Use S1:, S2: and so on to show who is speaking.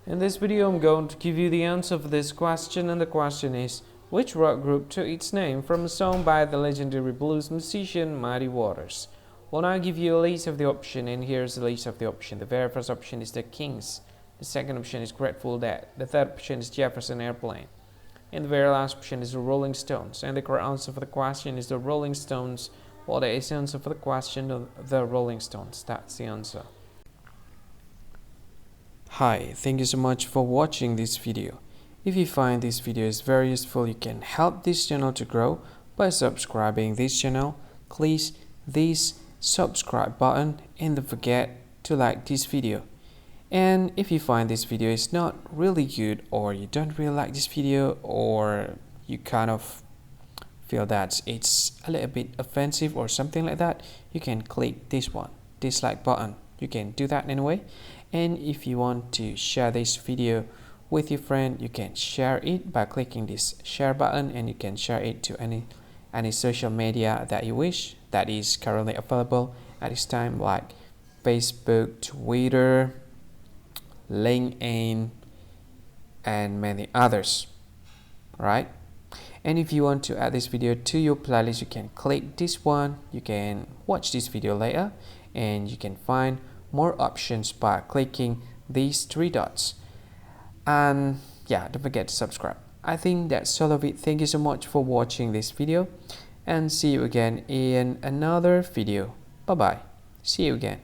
S1: In this video, I'm going to give you the answer for this question, and the question is, which rock group took its name from a song by the legendary blues musician Muddy Waters? Well, now I'll give you a list of the options, and here's the list of the options. The very first option is the Kings. The second option is Grateful Dead. The third option is Jefferson Airplane. And the very last option is the Rolling Stones. And the correct answer for the question is the Rolling Stones. Well, that is the answer for the question of the Rolling Stones. That's the answer. Hi, thank you so much for watching this video. If you find this video is very useful, you can help this channel to grow by subscribing this channel. Please this subscribe button and don't forget to like this video. And if you find this video is not really good, or you don't really like this video, or you kind of feel that it's a little bit offensive or something like that, you can click this one, dislike button. You can do that anyway. And if you want to share this video with your friend, you can share it by clicking this share button, and you can share it to any social media that you wish that is currently available at this time, like Facebook, Twitter, LinkedIn, and many others. Right? And if you want to add this video to your playlist, you can click this one. You can watch this video later, and you can find more options by clicking these three dots. And yeah, don't forget to subscribe. I think that's all of it. Thank you so much for watching this video, and see you again in another video. Bye bye. See you again.